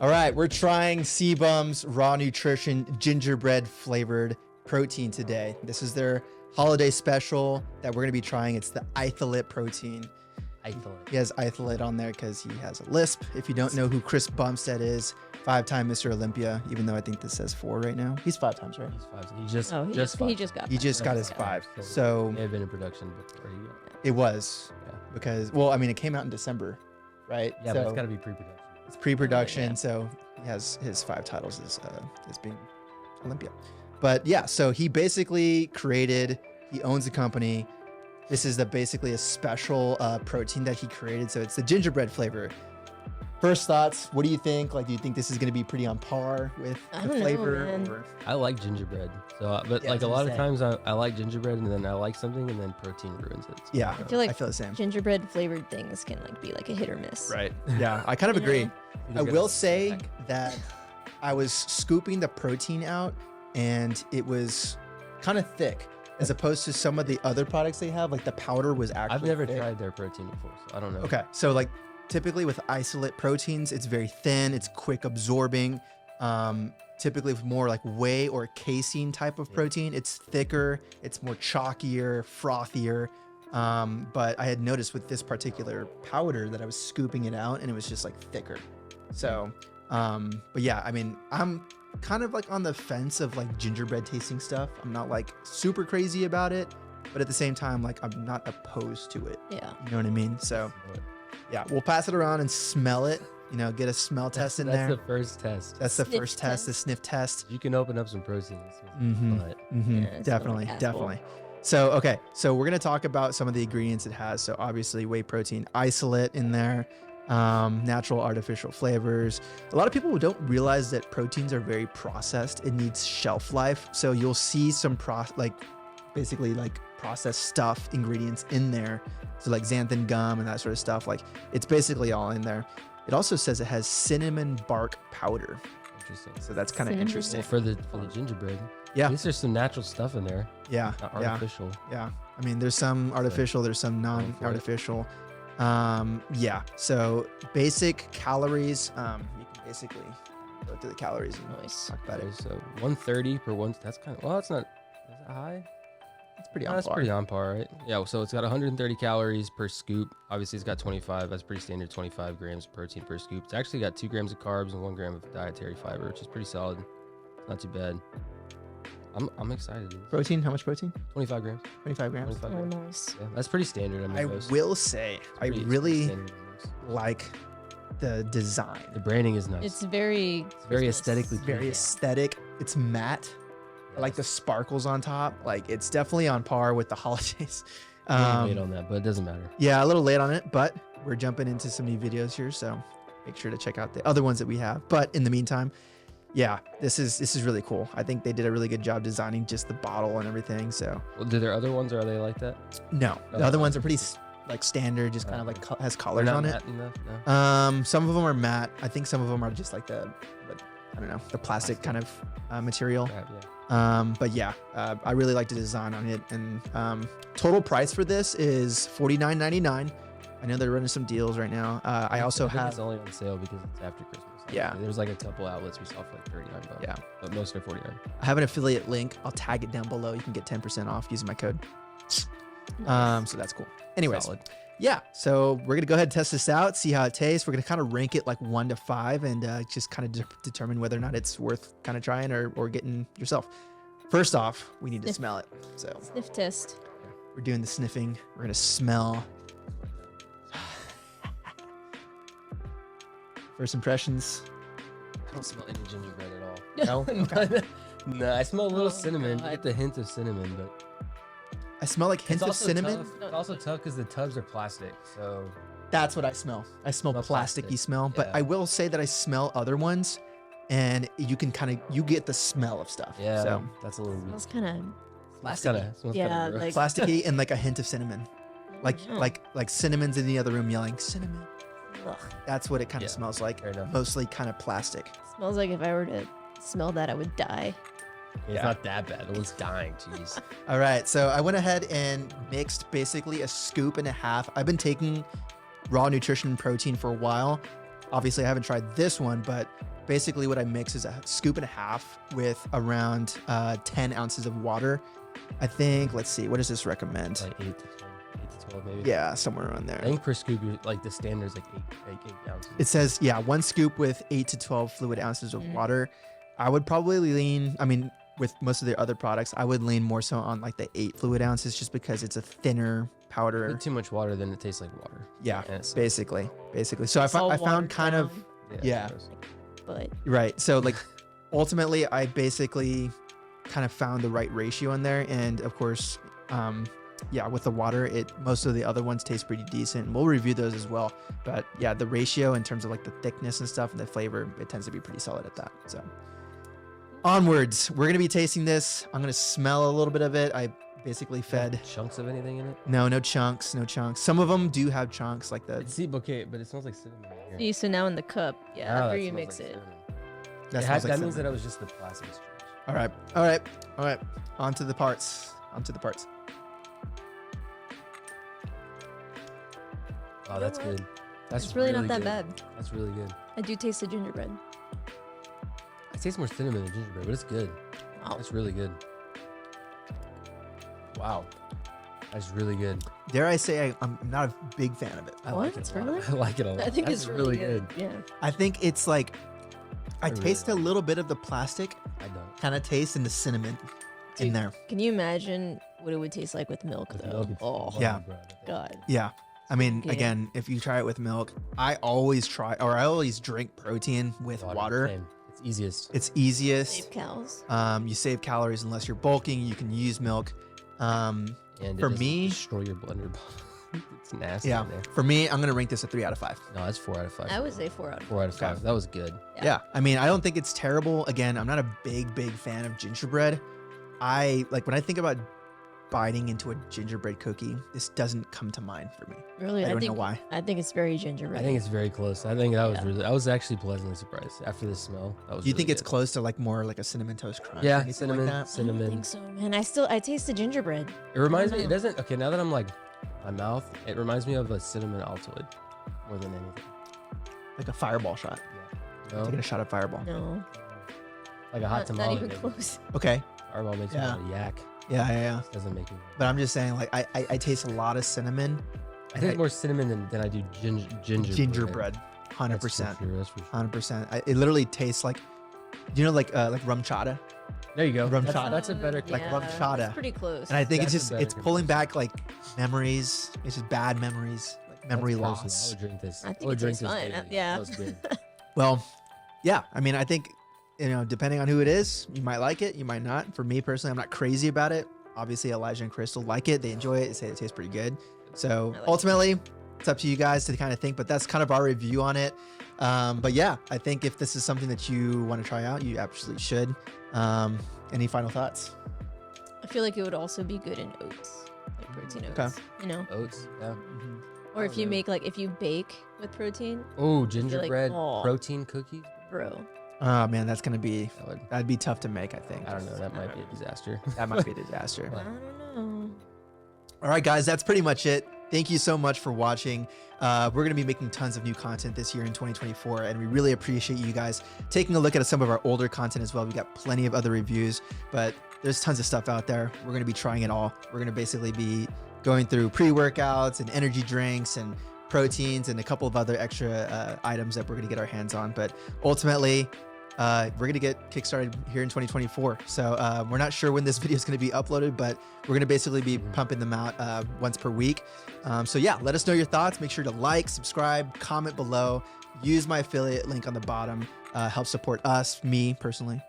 All right, we're trying Seabum's Raw Nutrition gingerbread flavored protein today. This is their holiday special that we're gonna be trying. It's the Itholate protein. Itholate. He has Itholate on there because he has a lisp. If you don't know who Chris Bumstead is, 5-time Mr. Olympia, even though I think this says 4 right now. He's 5 times, right? He's 5. He just he just got. He just got his 5. So may have been in production before he got. it was Yeah. because, well, I mean, it came out in December, right? Yeah, so but it's got to be pre-production. it's pre-production, Yeah. so he has his 5 titles as being Olympia. But yeah, so he basically he owns a company. This is basically a special protein that he created. So it's the gingerbread flavor. First thoughts, what do you think? Like, do you think this is going to be pretty on par with I the don't know, flavor? man. Or- I like gingerbread, so but Yeah, like I a was lot gonna of times I like gingerbread and then I like something and then protein ruins it. So, Yeah, I feel like I feel the same. gingerbread flavored things can like be like a hit or miss. Right. Yeah, I kind of You agree. know? I will say that I was scooping the protein out and it was kind of thick as opposed to some of the other products they have. Like the powder was actually I've never thick. tried their protein before, so I don't know. Okay, so like typically with isolate proteins, it's very thin, it's quick absorbing. Typically with more like whey or casein type of protein, it's thicker, it's more chalkier, frothier. But I had noticed with this particular powder that I was scooping it out and it was just like thicker. So, but yeah, I mean, I'm kind of like on the fence of like gingerbread tasting stuff. I'm not like super crazy about it, but at the same time, like I'm not opposed to it. Yeah. You know what I mean? So yeah, we'll pass it around and smell it. You know, get a smell test in That's there. the first test. That's the Sniff first test, the test. sniff test. You can open up some protein. Mhm. But Mm-hmm. Yeah, it's Definitely, like asshole. definitely. So, okay, so we're gonna talk about some of the ingredients it has. So obviously whey protein isolate in there, natural artificial flavors. A lot of people don't realize that proteins are very processed. It needs shelf life. So you'll see some basically like processed stuff, ingredients in there. So like xanthan gum and that sort of stuff. Like it's basically all in there. It also says it has cinnamon bark powder. interesting. So that's kind of Cinnamon. interesting. Well, for the gingerbread, Yeah. at least there's some natural stuff in there, Yeah. not Yeah. artificial. Yeah. I mean, there's some artificial, there's some non-artificial. Yeah. So basic calories. You can basically go through the calories and Nice. talk about Okay, it. so 130 per one. That's kind of that's not. Is that high? It's pretty No, on that's par. pretty on par, right? Yeah. So it's got 130 calories per scoop. Obviously, it's got 25. That's pretty standard. 25 grams of protein per scoop. It's actually got 2 grams of carbs and 1 gram of dietary fiber, which is pretty solid. Not too bad. I'm excited. Protein, how much protein? 25 grams. 25 grams. 25 Oh, grams. nice. Yeah, that's pretty standard. I mean, I most- will say, it's I pretty really standard in most. like the design. The branding is nice. It's very. It's very Christmas. aesthetically Very pleasing. aesthetic. It's matte. I like the sparkles on top. Like it's definitely on par with the holidays. A little late on that, but it doesn't matter. Yeah, a little late on it, but we're jumping into some new videos here, so make sure to check out the other ones that we have. But in the meantime, yeah, this is really cool. I think they did a really good job designing just the bottle and everything. So Well, do there other ones, or are they like that? no, the Oh, other ones are pretty like standard, just kind of like has They're colors not on it. matte enough? No? Some of them are matte. I think some of them are just like I don't know, the plastic kind of material. Crap, yeah. But yeah, I really like the design on it. And total price for this is $49.99. I know they're running some deals right now. I also think have, it's only on sale because it's after Christmas. Yeah. There's like a couple outlets we saw for like $39. yeah, But most are 49. I have an affiliate link. I'll tag it down below. You can get 10% off using my code. Nice. So that's cool. Anyways, Solid. yeah. So we're gonna go ahead and test this out, see how it tastes. We're gonna kind of rank it like 1 to 5, and just kind of determine whether or not it's worth kind of trying or getting yourself. First off, we need to Sniff. smell it. So Sniff test. we're doing the sniffing. We're gonna smell. First impressions. I don't smell any gingerbread at all. No? Okay. No, I smell a little Oh, cinnamon. God. I get the hint of cinnamon, but I smell like hints of cinnamon. Tough. It's also tough because the tubs are plastic. So That's what I smell. I smell Smell plasticky plastic. smell, but Yeah. I will say that I smell other ones, and you can you get the smell of stuff. yeah, So that's a little weak. Smells kind of. Smells kinda Yeah, gross. like- plasticky and like a hint of cinnamon, like cinnamon's in the other room yelling cinnamon. Ugh. That's what it kind Yeah, of smells like. fair enough. Mostly kind of plastic. Smells like if I were to smell that, I would die. It's Yeah. not that bad. No one's dying. Jeez. All right, so I went ahead and mixed basically a scoop and a half. I've been taking raw nutrition protein for a while, Obviously, I haven't tried this one, but basically what I mix is a scoop and a half with around 10 ounces of water. I think, let's see, what does this recommend? Like 8 to 12 maybe. Yeah, somewhere around there. I think per scoop, like the standard is like 8 ounces. It says, yeah, 1 scoop with 8 to 12 fluid ounces of water. I would probably lean, I mean, with most of the other products, I would lean more so on like the 8 fluid ounces just because it's a thinner powder. Put too much water, then it tastes like water. Yeah, And it's- basically. So It's all I found watered kind of, down, yeah. gross. But right. So like ultimately I basically kind of found the right ratio in there. And of course, yeah, with the water, most of the other ones taste pretty decent. And we'll review those as well. But yeah, the ratio in terms of like the thickness and stuff and the flavor, it tends to be pretty solid at that. So onwards, we're going to be tasting this. I'm going to smell a little bit of it. I basically fed. Chunks of anything in it? No chunks. Some of them do have chunks like the. It's sea bouquet, but it smells like cinnamon in here. see, so now in the cup, yeah, Ah, after that you smells mix like it. cinnamon. That, It smells had- like that means cinnamon. that it was just the plastic stretch. All right. On to the parts. Oh, know that's what? good. That's It's really not that good. bad. That's really good. I do taste the gingerbread. I taste more cinnamon than gingerbread, but it's good. Wow. That's really good. Wow. That's really good. Dare I say I'm not a big fan of it. I What? like it a lot. Really? I like it a lot. I think That's it's really good. Yeah. I think it's like I really taste a like it. little bit of the plastic I don't. kind of taste and the cinnamon in Dude, there. Can you imagine what it would taste like with milk, With though? milk, it's Oh, bomb, Yeah. bro, I think. God. Yeah. I mean, Yeah. again, if you try it with milk, I always drink protein with water. Same. It's easiest. It's easiest. Save cows. You save calories unless you're bulking. You can use milk. And it for doesn't me- destroy your blender. It's nasty Yeah. in there. For me, I'm gonna rank this a 3 out of 5. No, that's 4 out of 5. I would say 4 out of 4 out of 5. Okay. That was good. Yeah. I mean, I don't think it's terrible. Again, I'm not a big fan of gingerbread. I like when I think about biting into a gingerbread cookie, this doesn't come to mind for me. Really, I don't think know why. I think it's very gingerbread. I think it's very close. I think that was Yeah. really. I was actually pleasantly surprised after the smell. That was. Do you think really it's good. close to like more like a cinnamon toast crunch? or Yeah, anything cinnamon. like that? I don't Cinnamon. think so, man. I taste the gingerbread. It reminds me. know. It doesn't. Okay, now that I'm like, my mouth. It reminds me of a cinnamon Altoid more than anything. Like a fireball shot. Yeah. No? Taking a shot at fireball. No, Like a hot not tamale. even maybe. close. Okay. Fireball makes Yeah. me want to yak. Yeah. Doesn't make me. But I'm just saying, like, I taste a lot of cinnamon. I taste more cinnamon than I do gingerbread. Gingerbread. That's 100%. for sure. That's for sure. 100%. It literally tastes like, you know, like rum chata. There you go. Rum That's, chata. that's a better. Like yeah, rum chata. It's pretty close. And I think That's a it's better pulling back like memories. It's just bad memories, like memory That's personal. loss. I would drink this. I think would it drink tastes fine. daily. Yeah. That was good. Well, yeah. I mean, I think, you know, depending on who it is, you might like it, you might not. For me personally, I'm not crazy about it. Obviously, Elijah and Crystal like it. They enjoy it. They say it tastes pretty good. So I like ultimately, it's up to you guys to kind of think, but that's kind of our review on it. But yeah, I think if this is something that you want to try out, you absolutely should. Any final thoughts? I feel like it would also be good in oats, like protein oats. Okay. You know, Oats. Yeah. or if you yeah. make if you bake with protein, Oh, gingerbread oh. protein cookies. bro. Oh man, that's gonna be That'd be tough to make. I think. I don't know. That might be a disaster. That might be a disaster. I don't know. All right, guys, that's pretty much it. Thank you so much for watching. We're going to be making tons of new content this year in 2024, and we really appreciate you guys taking a look at some of our older content as well. We got plenty of other reviews, but there's tons of stuff out there. We're going to be trying it all. We're going to basically be going through pre-workouts and energy drinks and proteins and a couple of other extra items that we're going to get our hands on. But ultimately, we're going to get kickstarted here in 2024. So we're not sure when this video is going to be uploaded, but we're going to basically be pumping them out once per week. So yeah, let us know your thoughts. Make sure to like, subscribe, comment below. Use my affiliate link on the bottom. Help support us, me personally,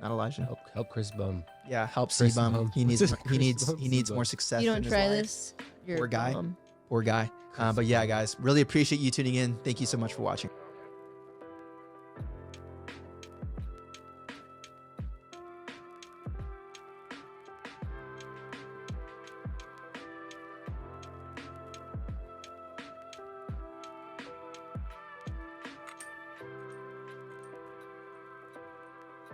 not Elijah. Help Chris Bum. Yeah, help Chris C-Bum. Bum. He needs Chris he needs Bum. more success. You in don't his try life. this. You're Poor guy. dumb. Poor guy. But yeah, guys, really appreciate you tuning in. Thank you so much for watching.